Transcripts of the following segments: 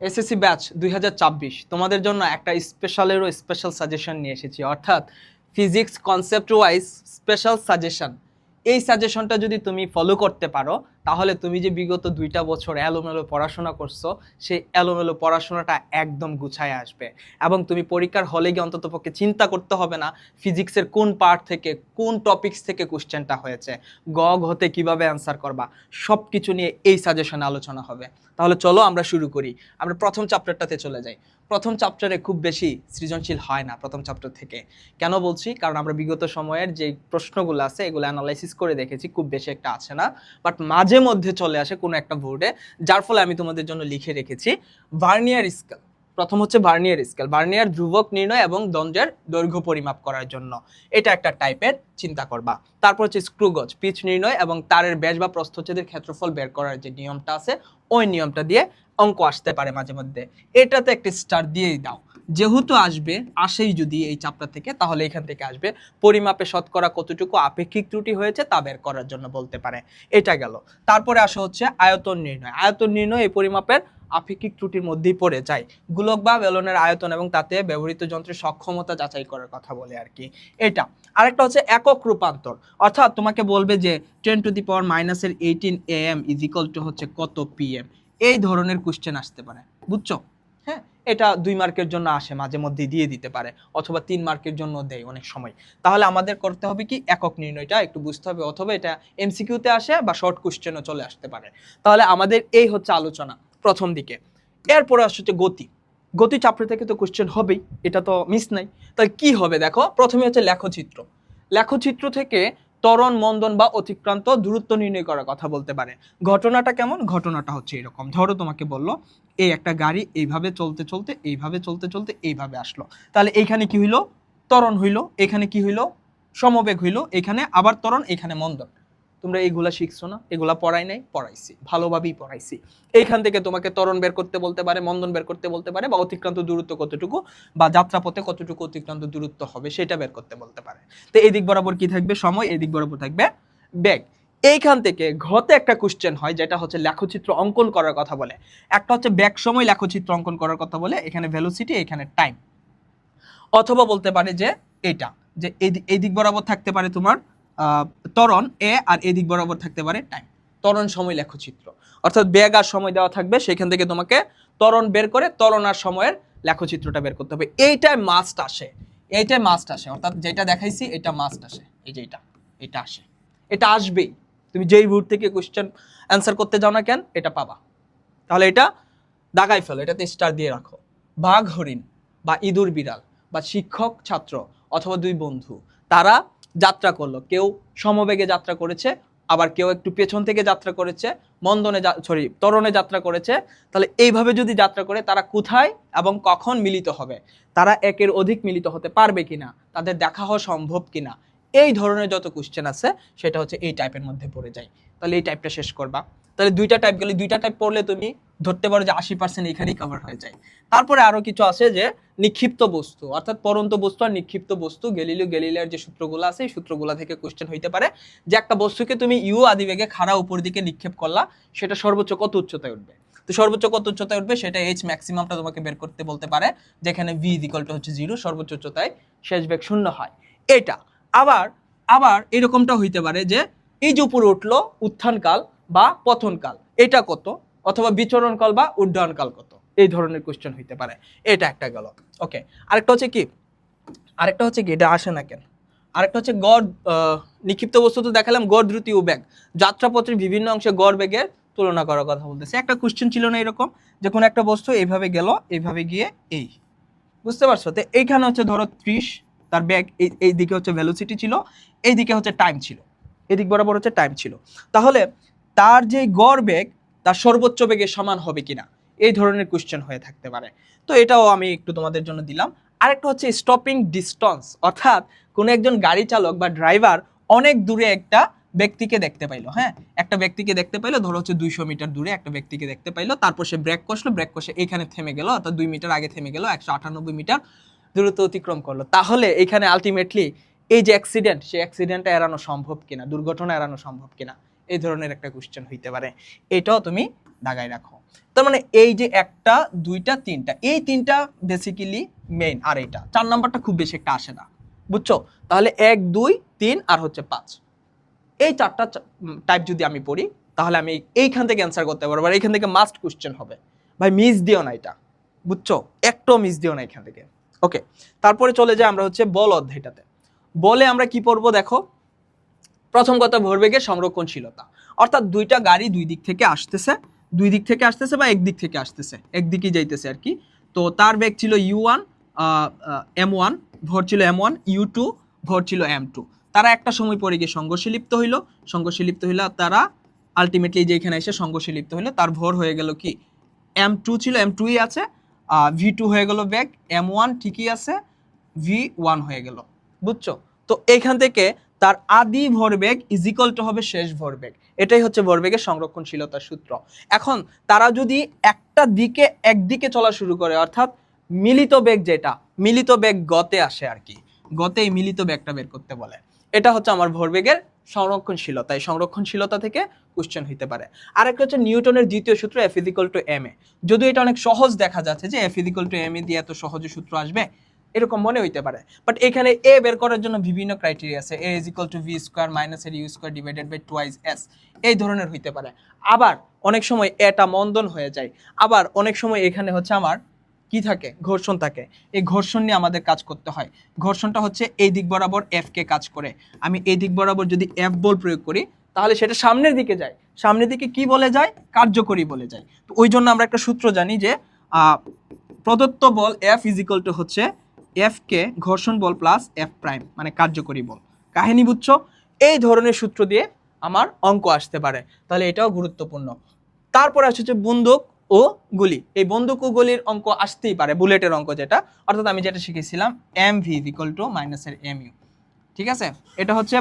SSC batch 2026 তোমাদের জন্য একটা স্পেশালেরও স্পেশাল সাজেশন নিয়ে এসেছি, অর্থাৎ physics concept wise special suggestion. এই সাজেশনটা যদি তুমি ফলো করতে পারো, তাহলে তুমি যে বিগত 2টা বছর এলোমেলো পড়াশোনা করছো, সেই এলোমেলো পড়াশোনাটা একদম গুছায় আসবে এবং তুমি পরীক্ষার হলে গিয়ে অন্ততপক্ষে চিন্তা করতে হবে না ফিজিক্সের কোন পার্ট থেকে কোন টপিকস থেকে কোশ্চেনটা হয়েছে, হতে কিভাবে অ্যান্সার করবা, সব কিছু নিয়ে এই সাজেশনে আলোচনা হবে। তাহলে চলো আমরা শুরু করি। আমরা প্রথম চ্যাপ্টারটাতে চলে যাই। প্রথম চ্যাপ্টারে খুব বেশি সৃজনশীল হয় না প্রথম চ্যাপ্টার থেকে। কেন বলছি? কারণ আমরা বিগত সময়ের যে প্রশ্নগুলো আছে এগুলো অ্যানালাইসিস করে দেখেছি, খুব বেশি একটা আছে না, বাট মাঝে মধ্যে চলে আসে কোনো একটা বোর্ডে, যার ফলে আমি তোমাদের জন্য লিখে রেখেছি ভার্নিয়ার স্কেল। প্রথম হচ্ছে ভার্নিয়ার স্কেল, ভার্নিয়ার ধ্রুবক নির্ণয় এবং দণ্ডের দৈর্ঘ্য পরিমাপ করার জন্য, এটা একটা টাইপের চিন্তা করবা। তারপর হচ্ছে স্ক্রু গজ, পিচ নির্ণয় এবং তারের ব্যাস বা প্রস্থচ্ছেদের ক্ষেত্রফল বের করার যে নিয়মটা আছে, ওই নিয়মটা দিয়ে অঙ্ক আসতে পারে মাঝে মধ্যে, এটাতে একটা স্টার দিয়েই দাও। যেহেতু আসেই যদি এই চ্যাপ্টার থেকে, তাহলে এখান থেকে আসবে পরিমাপে শতকরা কতটুকু আপেক্ষিক ত্রুটি হয়েছে তা বের করার জন্য বলতে পারে। এটা গেল। তারপরে আসা হচ্ছে আয়তন নির্ণয়। আয়তন নির্ণয় এই পরিমাপের আপেক্ষিক ত্রুটির মধ্যেই পড়ে যায়। গোলক বা বেলনের আয়তন এবং তাতে ব্যবহৃত যন্ত্রের সক্ষমতা যাচাই করার কথা বলে আর কি এটা। আরেকটা হচ্ছে একক রূপান্তর, অর্থাৎ তোমাকে বলবে যে 10⁻⁻18 am হচ্ছে কত pm, এই ধরনের কোশ্চেন আসতে পারে, বুঝছো? হ্যাঁ, এটা 2 মার্কের জন্য আসে, মাঝে মধ্যে দিয়ে দিতে পারে, অথবা 3 মার্কের জন্য দেয় অনেক সময়। তাহলে আমাদের করতে হবে কি, একক নির্ণয়টা একটু বুঝতে হবে, অথবা এটা এমসিকিউতে আসে বা শর্ট কোশ্চেনও চলে আসতে পারে। তাহলে আমাদের এই হচ্ছে আলোচনা প্রথম দিকে। এরপরে আসছে গতি। গতি চ্যাপ্টার থেকে তো কোশ্চেন হবেই, এটা তো মিস নাই। তাহলে কি হবে দেখো, প্রথমে হচ্ছে লেখচিত্র। লেখচিত্র থেকে ত্বরণ, মন্দন বা অতিক্রান্ত দূরত্ব নির্ণয় করার কথা বলতে পারে। ঘটনাটা কেমন? ঘটনাটা হচ্ছে এরকম, ধরো তোমাকে বললো এই একটা গাড়ি এইভাবে চলতে চলতে এইভাবে চলতে চলতে এইভাবে আসলো, তাহলে এইখানে কি হইলো? ত্বরণ হইলো। এখানে কি হইলো? সমবেগ হইলো। এখানে আবার ত্বরণ, এখানে মন্দন। তোমরা এইগুলা শিখছো না? এগুলা পড়াই নাই? পড়াইছি, ভালোভাবেই পড়াইছি। এইখান থেকে তোমাকে ত্বরণ বের করতে বলতে পারে, মন্দন বের করতে বলতে পারে, বা অতিক্রান্ত দূরত্ব কতটুকু, বা যাত্রাপথে কতটুকু অতিক্রান্ত দূরত্ব হবে সেটা বের করতে বলতে পারে। তো এই দিক বরাবর কি থাকবে? সময়। এই দিক বরাবর থাকবে বেগ। এইখান থেকে ঘতে একটা কোশ্চেন হয়, যেটা হচ্ছে লেখচিত্র অঙ্কন করার কথা বলে। একটা হচ্ছে বেগ সময় লেখচিত্র অঙ্কন করার কথা বলে, এখানে ভেলোসিটি, এখানে টাইম। অথবা বলতে পারে যে এটা, যে এই দিক বরাবর থাকতে পারে তোমার ত্বরণ এ, আর এই দিক বরাবর থাকতে পারে টাইম। ত্বরণ সময় লেখচিত্র, অর্থাৎ বেগ আর সময় দেওয়া থাকবে, সেখান থেকে তোমাকে ত্বরণ বের করে ত্বরণ আর সময়ের লেখচিত্রটা বের করতে হবে। এইটাই মাস্ট আসে, এইটাই মাস্ট আসে, অর্থাৎ যেটা দেখাইছি এটা মাস্ট আসে। এই যে এটা আসে, এটা আসবেই। তুমি যেই বোর্ড থেকে কোশ্চেন অ্যান্সার করতে যাও না কেন, এটা পাবা। তাহলে এটা দাগাই ফেলো, এটাতে স্টার দিয়ে রাখো। বাঘ হরিণ বা ইঁদুর বিড়াল বা শিক্ষক ছাত্র অথবা 2 বন্ধু, তারা যাত্রা করলো, কেউ সমবেগে যাত্রা করেছে, আবার কেউ একটু পেছন থেকে যাত্রা করেছে, ত্বরণে যাত্রা করেছে। তাহলে এইভাবে যদি যাত্রা করে, তারা কোথায় এবং কখন মিলিত হবে, তারা একের অধিক মিলিত হতে পারবে কিনা, তাদের দেখা হওয়া সম্ভব কিনা, এই ধরনের যত কোশ্চেন আছে সেটা হচ্ছে এই টাইপের মধ্যে পড়ে যায়। তাহলে এই টাইপটা শেষ করবা। তাহলে 2টা টাইপ গেলে, 2টা টাইপ পড়লে তুমি ধরতে পারো যে 80% এখানেই কভার হয়ে যায়। তারপরে আরো কিছু আছে, যে নিক্ষিপ্ত বস্তু, অর্থাৎ পরন্ত বস্তু আর নিক্ষিপ্ত বস্তু। গ্যালিলিওর যে সূত্রগুলো আছে, এই সূত্রগুলো থেকে কোশ্চেন হইতে পারে যে একটা বস্তুকে তুমি ইউ আদিবেগে খাড়া উপর দিকে নিক্ষেপ করলা, সেটা সর্বোচ্চ কত উচ্চতায় উঠবে। তো সর্বোচ্চ কত উচ্চতায় উঠবে, সেটা এইচ ম্যাক্সিমামটা তোমাকে বের করতে বলতে পারে, যেখানে ভি হচ্ছে 0, সর্বোচ্চ উচ্চতায় শেষ বেগ 0 হয়। এটা আবার আবার এরকমটা হইতে পারে যে এই যে উপরে উঠলো, উত্থানকাল বা পতনকাল এটা কত, অথবা বিচরণকাল বা উড্ডয়নকাল কত, এই ধরনের কোশ্চেন হইতে পারে। এটা একটা গেল। ওকে, আরেকটা হচ্ছে কি, এটা আসে না কেন, আরেকটা হচ্ছে গড় নিক্ষিপ্ত বস্তু তো দেখালাম, গড় দ্রুতি ও বেগ, যাত্রাপথের বিভিন্ন অংশে গড় বেগের তুলনা করার কথা বলতেছে। একটা কোশ্চেন ছিল না এরকম, যে কোনো একটা বস্তু এইভাবে গেল, এইভাবে গিয়ে এই, বুঝতে পারছো? তো এইখানে হচ্ছে ধরো 30, তার বেগ এই দিকে হচ্ছে ভেলোসিটি ছিল, এই দিকে হচ্ছে টাইম ছিল, এদিক বরাবর হচ্ছে টাইম ছিল। তাহলে তার যে গড় বেগ, তার সর্বোচ্চ বেগের সমান হবে কিনা, এই ধরনের কোশ্চেন হয়ে থাকতে পারে। তো এটাও আমি একটু তোমাদের জন্য দিলাম। আরেকটা হচ্ছে স্টপিং ডিস্টেন্স, অর্থাৎ কোনো একজন গাড়ি চালক বা ড্রাইভার অনেক দূরে একটা ব্যক্তিকে দেখতে পাইলো। হ্যাঁ, একটা ব্যক্তিকে দেখতে পাইলো, ধরো হচ্ছে 200 মিটার দূরে একটা ব্যক্তিকে দেখতে পাইলো, তারপর সে ব্রেক কষে এখানে থেমে গেল, অর্থাৎ 2 মিটার আগে থেমে গেল, 198 মিটার দূরত্ব অতিক্রম করলো। তাহলে এখানে আলটিমেটলি এই যে অ্যাক্সিডেন্ট, সেই অ্যাক্সিডেন্টটা এড়ানো সম্ভব কিনা, দুর্ঘটনা এড়ানো সম্ভব কিনা, এই ধরনের একটা কোশ্চেন হইতে পারে, এটাও তুমি দাগায় রাখো। তার মানে এই যে একটা দুইটা তিনটা, এই তিনটা বেসিক্যালি মেইন, আর এটা 4 নাম্বারটা খুব বেশি একটা আসে না, বুঝছো? তাহলে 1 2 3 আর হচ্ছে 5, এই 4টা টাইপ যদি আমি পড়ি তাহলে আমি এইখান থেকে অ্যান্সার করতে পারবো, আর এইখান থেকে মাস্ট কোশ্চেন হবে। ভাই মিস দিও না এটা, বুঝছো? একটাও মিস দিও না এখান থেকে। ওকে, তারপরে চলে যাই আমরা হচ্ছে বল অধ্যায়টাতে। বলে আমরা কি পড়বো দেখো, প্রথম কথা ভরবেগের সংরক্ষণশীলতা, অর্থাৎ দুইটা গাড়ি দুই দিক থেকে আসতেছে বা একদিক থেকে আসতেছে, একদিকেই যাইতেছে আর কি। তো তার বেগ ছিল u1 m1, ভর ছিল m1, u2 ভর ছিল m2। তারা একটা সময় পরে গিয়ে সংঘর্ষে লিপ্ত হইল, তারা আলটিমেটলি যেখানে এসে সংঘর্ষে লিপ্ত হইলো, তার ভর হয়ে গেল কি m2 ছিল, m2ই আছে, v2 হয়ে গেল বেগ, m1 ঠিকই আছে, v1 হয়ে গেল, বুঝছো? তো এইখান থেকে তার আদি ভরবেগ ইজ ইকুয়াল টু হবে শেষ ভরবেগ, এটাই হচ্ছে ভরবেগের সংরক্ষণশীলতার সূত্র। এখন তারা যদি একদিকে চলা শুরু করে, অর্থাৎ মিলিত বেগ, যেটা মিলিত বেগ গতে আসে আর কি, গতে এই মিলিত বেগটা বের করতে বলে, এটা হচ্ছে আমার ভরবেগের সংরক্ষণশীলতা। এই সংরক্ষণশীলতা থেকে কোশ্চেন হইতে পারে। আরেকটা হচ্ছে নিউটনের দ্বিতীয় সূত্র F = ma, যদিও এটা অনেক সহজ দেখা যাচ্ছে যে F = ma দিয়ে এত সহজে সূত্র আসবে এরকম মনে হইতে পারে, বাট এখানে এ বের করার জন্য বিভিন্ন ক্রাইটেরিয়া আছে। a = v² - এর u² / 2s, এই ধরনের হইতে পারে। আবার অনেক সময় এটা মন্দন হয়ে যায়, আবার অনেক সময় এখানে হচ্ছে আমার কি থাকে, ঘর্ষণ থাকে। এই ঘর্ষণ নিয়ে আমাদের কাজ করতে হয়। ঘর্ষণটা হচ্ছে এই দিক বরাবর F কে কাজ করে, আমি এই দিক বরাবর যদি F বল প্রয়োগ করি তাহলে সেটা সামনের দিকে যায়, সামনের দিকে কি বলে যায়, কার্যকরী বলে যায়। তো ওই জন্য আমরা একটা সূত্র জানি যে প্রদত্ত বল F = হচ্ছে F কে ঘর্ষণ বল প্লাস F প্রাইম, মানে কার্যকরী বল। কাহিনী বুঝছো? এই ধরনের সূত্র দিয়ে আমার অঙ্ক আসতে পারে, তাহলে এটাও গুরুত্বপূর্ণ। তারপর আসছে বন্দুক ও গুলি। এই বন্দুক ও গুলির অঙ্ক আসতেই পারে, বুলেটের অঙ্ক যেটা, অর্থাৎ আমি যেটা শিখেছিলাম mv = -mu, ঠিক আছে? এটা হচ্ছে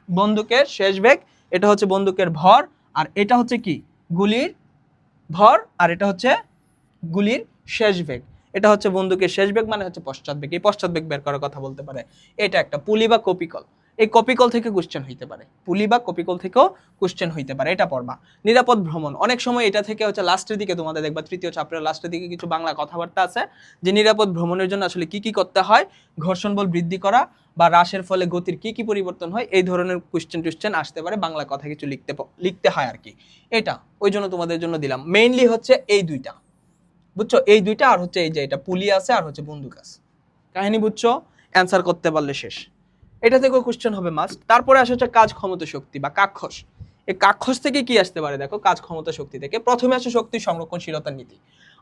বন্দুকের শেষ বেগ, এটা হচ্ছে বন্দুকের ভর, আর এটা হচ্ছে কি গুলির ভর, আর এটা হচ্ছে গুলির শেষ বেগ। এটা হচ্ছে বন্দুকের শেষ বেগ মানে হচ্ছে পশ্চাৎ বেগ, এই পশ্চাৎ বেগ বের করার কথা বলতে পারে। এটা একটা পুলি বা কপিকল, এই কপিকল থেকে কোশ্চেন হইতে পারে, পুলি বা কপিকল থেকেও কোশ্চেন হইতে পারে, এটা পড়বা। নিরাপদ ভ্রমণ, অনেক সময় এটা থেকে হচ্ছে লাস্টের দিকে তোমাদের দেখবা তৃতীয় চ্যাপ্টারের লাস্টের দিকে কিছু বাংলা কথাবার্তা আছে যে নিরাপদ ভ্রমণের জন্য আসলে কি কি করতে হয়, ঘর্ষণ বল বৃদ্ধি করা বা হ্রাসের ফলে গতির কি কি পরিবর্তন হয়, এই ধরনের কোশ্চেন আসতে পারে, বাংলা কথা কিছু লিখতে হয় আর কি। এটা ওই জন্য তোমাদের জন্য দিলাম। মেইনলি হচ্ছে এই দুইটা, বুঝছো? এই দুইটা, আর হচ্ছে এই যে এটা পুলি আছে আর হচ্ছে বন্দুক আছে। কাহিনী বুঝছো? অ্যান্সার করতে পারলে শেষ, এটা থেকেও কোশ্চেন হবে মাস্ট। তারপরে আসে হচ্ছে কাজ ক্ষমতা শক্তি বা কাক্ষস। এই কাক্ষস থেকে কি আসতে পারে দেখো, কাজ ক্ষমতা শক্তি থেকে প্রথমে আসে শক্তি সংরক্ষণশীলতার নীতি,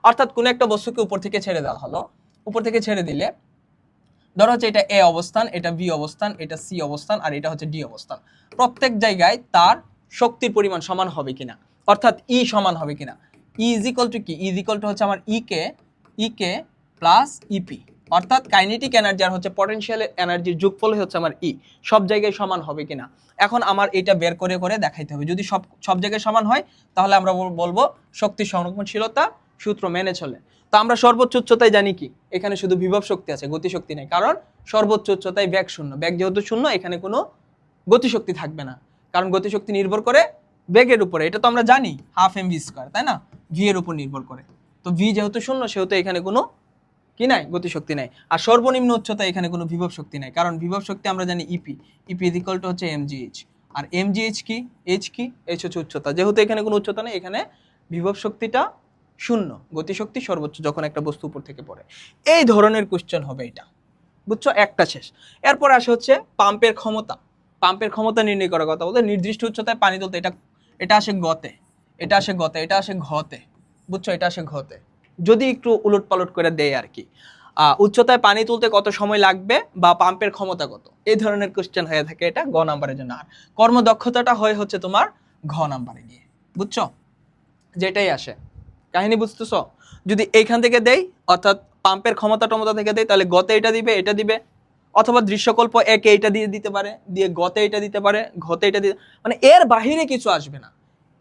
অর্থাৎ কোন একটা বস্তুকে উপর থেকে ছেড়ে দেওয়া হলো, উপর থেকে ছেড়ে দিলে ধরো হচ্ছে এটা এ অবস্থান, এটা বি অবস্থান, এটা সি অবস্থান, আর এটা হচ্ছে ডি অবস্থান। প্রত্যেক জায়গায় তার শক্তির পরিমাণ সমান হবে কিনা, অর্থাৎ ই সমান হবে কিনা। ই ইজ ইকুয়াল টু কি, ই ইজ ইকুয়াল টু হচ্ছে আমার ই কে প্লাস ইপি, অর্থাৎ কাইনেটিক এনার্জি আর হচ্ছে পটেনশিয়াল এনার্জির যোগফল হচ্ছে আমার ই, সব জায়গায় সমান হবে কিনা। এখন আমার এটা বের করে করে দেখাইতে হবে, যদি সব জায়গায় সমান হয় তাহলে আমরা বলবো শক্তি সংরক্ষণশীলতা সূত্র মেনে চলে। তো আমরা সর্বোচ্চ উচ্চতায় জানি কি, এখানে শুধু বিভব শক্তি আছে, গতি শক্তি নেই, কারণ সর্বোচ্চ উচ্চতায় বেগ শূন্য, বেগ যেহেতু শূন্য এখানে কোনো গতিশক্তি থাকবে না, কারণ গতিশক্তি নির্ভর করে বেগের উপরে, এটা তো আমরা জানি 12 mv², তাই না, ভি এর উপর নির্ভর করে। তো ভি যেহেতু শূন্য সেহেতু এখানে কোনো কি নাই, গতিশক্তি নাই। আর সর্বনিম্ন উচ্চতা এখানে কোনো বিভব শক্তি নাই, কারণ বিভব শক্তি আমরা জানি ইপি ইজ ইকুয়াল টু হচ্ছে mgh, আর mgh কি, h হচ্ছে উচ্চতা, যেহেতু এখানে কোনো উচ্চতা নেই এখানে বিভব শক্তিটা শূন্য, গতিশক্তি সর্বোচ্চ যখন একটা বস্তু উপর থেকে পড়ে। এই ধরনের কোশ্চেন হবে এটা, বুঝছো? একটা শেষ। এরপর আসে হচ্ছে পাম্পের ক্ষমতা নির্ণয় করার কথা বলতে, নির্দিষ্ট উচ্চতায় পানি তুলতে, এটা আসে গতে, এটা আসে ঘতে, বুঝছো? এটা আসে ঘতে, যদি একটু উলট পালট করে দেয় আর কি। উচ্চতায় পানি তুলতে কত সময় লাগবে বা পাম্পের ক্ষমতা কত, এই ধরনের কোশ্চেন হয়ে থাকে, এটা গ নাম্বারের জন্য। আর কর্মদক্ষতাটা হয় হচ্ছে তোমার ঘ নাম্বারে গিয়ে, বুঝছো? যেটাই আসে, কাহিনী বুঝতেছো? যদি এইখান থেকে দেই, অর্থাৎ পাম্পের ক্ষমতা থেকে দেই, তাহলে গতে এটা দিবে, অথবা দৃশ্যকল্প একে এটা দিয়ে দিতে পারে, দিয়ে গতে এটা দিতে পারে, ঘতে এটা দিতে, মানে এর বাহিরে কিছু আসবে না,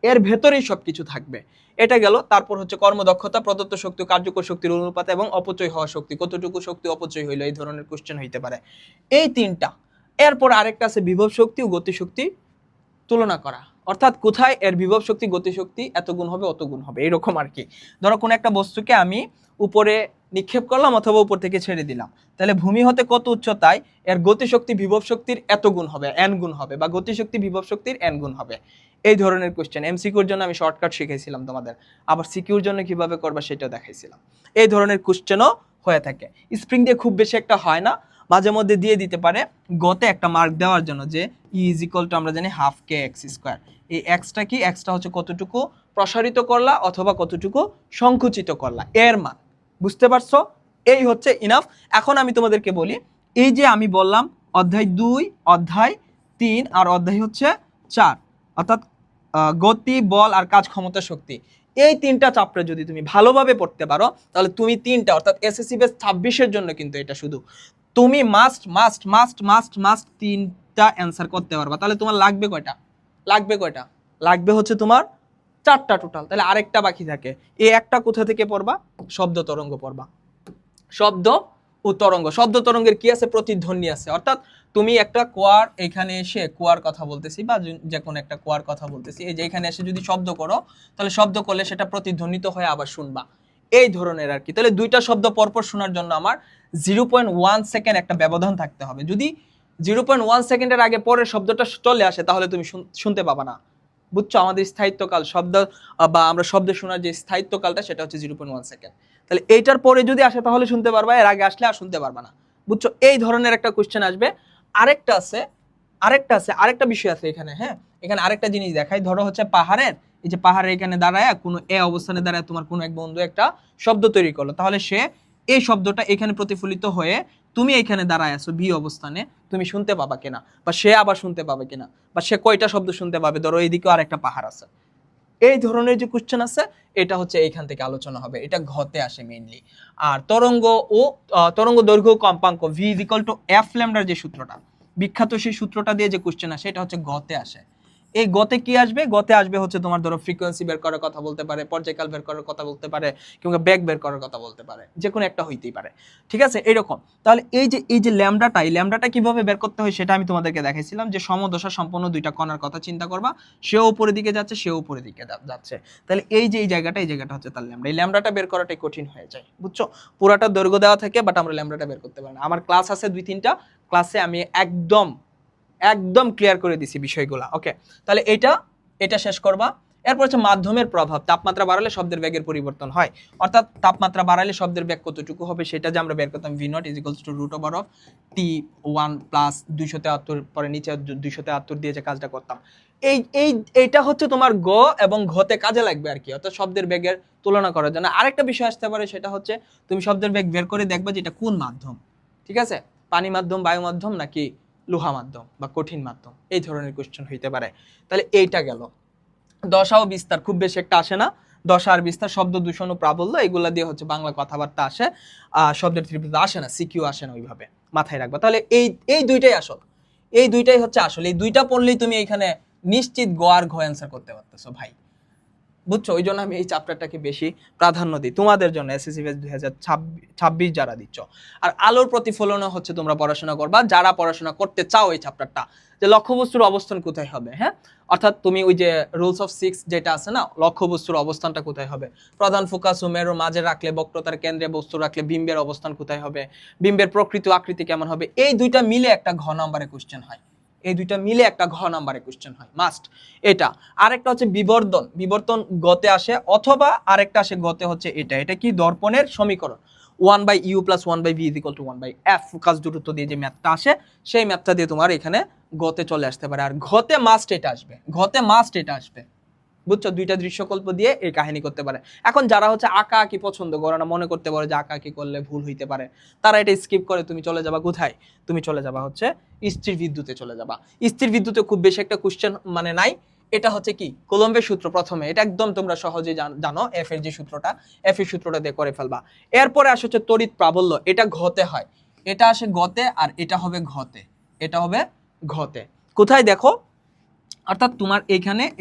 এর ভেতরেই সবকিছু থাকবে। এটা গেল। তারপর হচ্ছে কর্মদক্ষতা, প্রদত্ত শক্তি কার্যকর শক্তির অনুপাত এবং অপচয় হওয়া শক্তি, কতটুকু শক্তি অপচয় হইলো, এই ধরনের কোশ্চেন হইতে পারে। এই তিনটা। এরপর আরেকটা আছে বিভব শক্তি ও গতি শক্তি তুলনা করা, অর্থাৎ কোথায় এর বিভব শক্তি গতিশক্তি এত গুণ হবে অত গুণ হবে, এরকম আর কি। ধরো কোনো একটা বস্তুকে আমি উপরে নিক্ষেপ করলাম অথবা উপর থেকে ছেড়ে দিলাম, তাহলে ভূমি হতে কত উচ্চতায় এর গতিশক্তি বিভব শক্তির এত গুণ হবে, এন গুণ হবে, বা গতিশক্তি বিভব শক্তির এন গুণ হবে। এই ধরনের কোশ্চেন এমসিকিউর জন্য আমি শর্টকাট শিখাইছিলাম তোমাদের, আবার সিকিউর জন্য কিভাবে করবা সেটাও দেখাইছিলাম। এই ধরনের কোশ্চেনও হয়ে থাকে। স্প্রিং দিয়ে খুব বেশি একটা হয় না, মাঝে মধ্যে দিয়ে দিতে পারে গতে একটা মার্ক দেওয়ার জন্য, যে ই ইজ ইকুয়াল টু আমরা জানি হাফ কে এক্স স্কোয়ার। এই এক্সটা কি, এক্সটা হচ্ছে কতটুকু প্রসারিত করলা অথবা কতটুকু সংকুচিত করলা, এর মান। বুঝতে পারছো? এই হচ্ছে ইনাফ। এখন আমি তোমাদেরকে বলি, এই যে আমি বললাম অধ্যায় 2, অধ্যায় 3 আর অধ্যায় হচ্ছে 4, অর্থাৎ গতি, বল আর কাজ, ক্ষমতা, শক্তি, এই 3টা চ্যাপ্টার যদি তুমি ভালোভাবে পড়তে পারো, তাহলে তুমি 3টা অর্থাৎ এসএসসি বেস 26-এর জন্য কিন্তু এটা শুধু তুমি must must must must must 3টা অ্যান্সার করতে পারবা। তাহলে তোমার লাগবে কয়টা? লাগবে হচ্ছে তোমার 4টা টোটাল। তাহলে আরেকটা বাকি থাকে। এই একটা কোথা থেকে পড়বা? শব্দ তরঙ্গ পড়বা। শব্দ ও তরঙ্গ। শব্দ তরঙ্গের কি আছে? প্রতিধ্বনি আছে। অর্থাৎ তুমি একটা কোয়ার, এখানে এসে কোয়ার কথা বলতেছি বা যে কোনো একটা কোয়ার কথা বলতেছি, এই যে এখানে এসে যদি শব্দ করো, তাহলে শব্দ করলে সেটা প্রতিধ্বনিত হয়ে আবার শুনবা, এই ধরনের আর কি। তাহলে 2টা শব্দ পরপর শোনার জন্য আমার 0.1 সেকেন্ড একটা ব্যবধান থাকতে হবে। যদি 0.1 সেকেন্ডের আগে পরের শব্দটা চলে আসে, তাহলে তুমি শুনতে পাবা না। বুঝছো? আমাদের স্থায়িত্বকাল শব্দ বা আমরা শব্দ শোনার যে স্থায়িত্বকালটা, সেটা হচ্ছে 0.1 সেকেন্ড। তাহলে এইটার পরে যদি আসে তাহলে শুনতে পারবা, এর আগে আসলে আর শুনতে পারবা না। বুঝছো? এই ধরনের একটা কোশ্চেন আসবে। আরেকটা বিষয় আছে এখানে। হ্যাঁ, এখানে আরেকটা জিনিস দেখাই। ধরো হচ্ছে পাহাড়ের, এই যে পাহাড়ের এখানে দাঁড়ায় কোনো এ অবস্থানে দাঁড়ায় তোমার কোনো এক বন্ধু একটা শব্দ তৈরি করলো, তাহলে সে এই শব্দটা এখানে প্রতিফলিত হয়ে তুমি এখানে দাঁড়ায় আছো বি অবস্থানে, তুমি শুনতে পাবা কিনা, বা সে আবার শুনতে পাবে কিনা, বা সে কয়টা শব্দ শুনতে পাবে। ধরো এইদিকেও আরেকটা পাহাড় আছে। এই ধরনের যে কোশ্চেন আছে, এটা হচ্ছে এইখান থেকে আলোচনা হবে। এটা ঘতে আসে মেইনলি। আর তরঙ্গ ও তরঙ্গ দৈর্ঘ্য কম্পাঙ্ক V is equal to F ল্যামডার যে সূত্রটা বিখ্যাত, সেই সূত্রটা দিয়ে যে কোশ্চেন আসে, এটা হচ্ছে ঘতে আসে। এই গতে কি আসবে? গতে আসবে হচ্ছে তোমার ধরো ফ্রিকোয়েন্সি বের করার কথা বলতে পারে, পর্যায়কাল বের করার কথা বলতে পারে, কিংবা বেগ বের করার কথা বলতে পারে, যে কোনো একটা হইতেই পারে। ঠিক আছে, এরকম। তাহলে এই যে ল্যামডাটা কিভাবে বের করতে হয় সেটা আমি তোমাদেরকে দেখাইছিলাম, যে সমদশা সম্পন্ন 2টা কণার কথা চিন্তা করবা, সেও উপরের দিকে যাচ্ছে, সেও উপরের দিকে যাচ্ছে। তাহলে এই জায়গাটা হচ্ছে তার ল্যামডা। এই ল্যামডাটা বের করাটাই কঠিন হয়ে যায়। বুঝছো? পুরাটা দৈর্ঘ্য দেওয়া থাকে, বাট আমরা ল্যামডাটা বের করতে পারি না। আমার ক্লাস আছে 2-3টা, ক্লাসে আমি একদম ক্লিয়ার করে দিছি বিষয়গুলো। ওকে, তাহলে এটা শেষ করবা। এরপর হচ্ছে মাধ্যমের প্রভাব। তাপমাত্রা বাড়ালে শব্দের বেগের পরিবর্তন হয়, অর্থাৎ তাপমাত্রা বাড়ালে শব্দের বেগ কতটুকু হবে সেটা যে আমরা বের করতাম, v0 = √T1 + 273, পরে নিচে 273 দিয়ে যে কাজটা করতাম, এইটা হচ্ছে তোমার গ এবং ঘতে কাজে লাগবে আর কি, অর্থাৎ শব্দের বেগের তুলনা করার জন্য। আরেকটা বিষয় আসতে পারে, সেটা হচ্ছে তুমি শব্দের বেগ বের করে দেখবা যে এটা কোন মাধ্যম। ঠিক আছে, পানি মাধ্যম, বায়ু মাধ্যম, নাকি লোহা মাধ্যম বা কঠিন মাধ্যম, এই ধরনের কোশ্চেন হইতে পারে। তাহলে এইটা গেল। দশা ও বিস্তার খুব বেশি একটা আসে না। দশা আর বিস্তার, শব্দ দূষণ ও প্রাবল্য, এগুলা দিয়ে হচ্ছে বাংলা কথাবার্তা আসে, শব্দের তীব্রতা আসে না, সিকিউ আসে না, ওইভাবে মাথায় রাখবা। তাহলে এই দুইটাই আসল, এই দুইটাই হচ্ছে আসল। এই দুইটা পড়লেই তুমি এখানে নিশ্চিত গ আর ঘ অ্যান্সার করতে পারতেছো ভাই। বুঝছো? ওই জন্য আমি এই চ্যাপ্টারটাকে বেশি প্রাধান্য দিই তোমাদের জন্য, এসএসসি বেস 2026 যারা দিচ্ছ। আর আলোর প্রতিফলনও হচ্ছে তোমরা পড়াশোনা করবা, যারা পড়াশোনা করতে চাও এই চ্যাপ্টারটা, যে লক্ষ্যবস্তুর অবস্থান কোথায় হবে। হ্যাঁ, অর্থাৎ তুমি ওই যে রুলস অফ 6 যেটা আছে না, লক্ষ্যবস্তুর অবস্থানটা কোথায় হবে, প্রধান ফোকাস ও মেরুর মাঝে রাখলে, বক্রতার কেন্দ্রে বস্তু রাখলে বিম্বের অবস্থান কোথায় হবে, বিম্বের প্রকৃতি আকৃতি কেমন হবে, এই দুইটা মিলে একটা ঘ নাম্বারে কোশ্চেন হয়। এই দুইটা মিলে একটা ঘ নাম্বারে কোশ্চেন হয়, মাস্ট এটা। আরেকটা হচ্ছে বিবর্তন গতে আসে, অথবা আরেকটা আসে গতে হচ্ছে এটা কি, দর্পণের সমীকরণ 1/u + 1/v = 1/f, ফোকাস দূরত্ব দিয়ে যে ম্যাথটা আসে, সেই ম্যাথটা দিয়ে তোমার এখানে গতে চলে আসতে পারে। আর ঘতে মাস্ট এটা আসবে। বুঝছো? দুইটা দৃশ্যকল্প দিয়ে এই কাহিনী করতে পারে। এখন যারা হচ্ছে আঁকা আঁকি পছন্দ করে না, মনে করতে পারে যে আঁকা আঁকি করলে ভুল হইতে পারে, তারা এটা স্কিপ করে তুমি চলে যাবা কোথায়? তুমি চলে যাবা হচ্ছে স্থির বিদ্যুতে চলে যাবা। স্থির বিদ্যুতে খুব বেশি একটা কোশ্চেন মানে নাই। এটা হচ্ছে কি, কুলম্বের সূত্র প্রথমে, এটা একদম তোমরা সহজেই জানো, এফ এর যে সূত্রটা, এফ এর সূত্রটা দিয়ে করে ফেলবা। এরপরে আসে হচ্ছে তড়িৎ প্রাবল্য, এটা ঘতে হয়, এটা আসে গতে, আর এটা হবে ঘতে। কোথায় দেখো, অর্থাৎ তোমার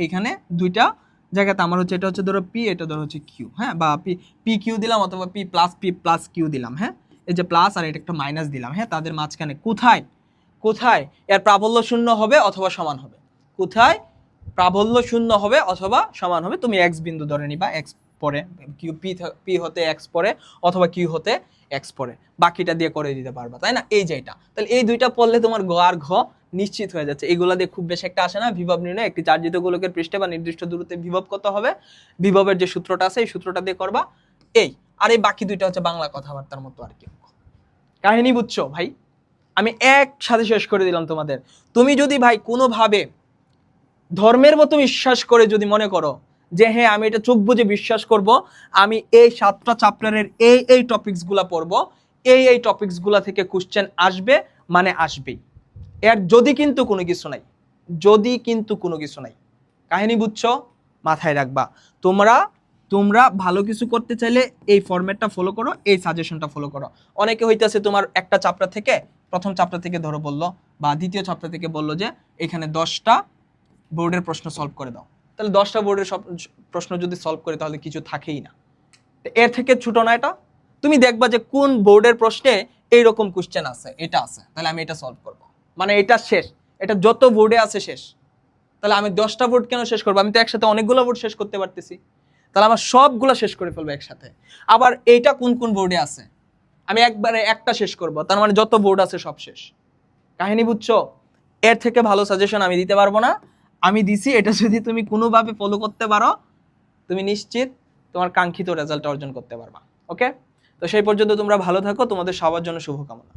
এইখানে দুইটা জায়গাতে আমার হচ্ছে, এটা হচ্ছে ধরো পি, এটা ধরো হচ্ছে কিউ। হ্যাঁ, বা পি কিউ দিলাম, অথবা পি প্লাস কিউ দিলাম। হ্যাঁ, এই যে প্লাস আর এটা একটা মাইনাস দিলাম। হ্যাঁ, তাদের মাঝখানে কোথায় এর প্রাবল্য শূন্য হবে অথবা সমান হবে, কোথায় প্রাবল্য শূন্য হবে অথবা সমান হবে, তুমি এক্স বিন্দু ধরে নিবা, এক্স পরে কিউ পি হতে এক্স পরে অথবা কিউ হতে এক্স পরে, বাকিটা দিয়ে করে দিতে পারবা, তাই না? এই যে এটা, তাহলে এই দুইটা পড়লে তোমার গ আর ঘ নিশ্চিত হয়ে যাচ্ছে। এগুলা দিয়ে খুব বেশি একটা আসে না। বিভব নির্ণয়, একটি চার্জিত গোলকের পৃষ্ঠে বা নির্দিষ্ট দূরত্বে বিভব কত হবে, বিভবের যে সূত্রটা আছে এই সূত্রটা দিয়ে করবা। এই আর এই বাকি দুইটা হচ্ছে বাংলা কথাবার্তার মতো আর কি। কাহিনী বুঝছো ভাই? আমি একসাথে শেষ করে দিলাম তোমাদের। তুমি যদি ভাই কোনোভাবে ধর্মের মতো বিশ্বাস করে যদি মনে করো যে হ্যাঁ আমি এটা চোখ বুজে বিশ্বাস করব, আমি এই 7টা চ্যাপ্টারের এই টপিকসগুলো পড়বো, এই টপিকসগুলো থেকে কোশ্চেন আসবে মানে আসবেই, এর যদি কিন্তু কোনো কিছু নাই, যদি কিন্তু কোনো কিছু নাই। কাহিনী বুঝছো? মাথায় রাখবা। তোমরা ভালো কিছু করতে চাইলে এই ফরম্যাটটা ফলো করো, এই সাজেশনটা ফলো করো। অনেকে হইতাছে তোমার একটা চ্যাপ্টার থেকে, প্রথম চ্যাপ্টার থেকে ধরো বললো বা দ্বিতীয় চ্যাপ্টার থেকে বললো যে এখানে 10টা বোর্ডের প্রশ্ন সলভ করে দাও, তাহলে 10টা বোর্ডের সব প্রশ্ন যদি সলভ করে তাহলে কিছু থাকেই না। এর থেকে ছোট না এটা। তুমি দেখবা যে কোন বোর্ডের প্রশ্নে এইরকম কোশ্চেন আছে, এটা আছে, তাহলে আমি এটা সলভ করব, মানে এটা শেষ, এটা যত বোর্ডে আছে শেষ। তাহলে আমি 10টা বোর্ড কেন শেষ করবো? আমি তো একসাথে অনেকগুলো বোর্ড শেষ করতে পারতেছি, তাহলে আমার সবগুলো শেষ করে ফেলবো একসাথে। আবার এইটা কোন কোন বোর্ডে আছে আমি একবারে একটা শেষ করব, তার মানে যত বোর্ড আছে সব শেষ। কাহিনী বুঝছো? এর থেকে ভালো সাজেশন আমি দিতে পারবো না। আমি দিছি, এটা যদি তুমি কোনোভাবে ফলো করতে পারো তুমি নিশ্চিত তোমার কাঙ্ক্ষিত রেজাল্ট অর্জন করতে পারবা। ওকে, তো সেই পর্যন্ত তোমরা ভালো থাকো, তোমাদের সবার জন্য শুভকামনা।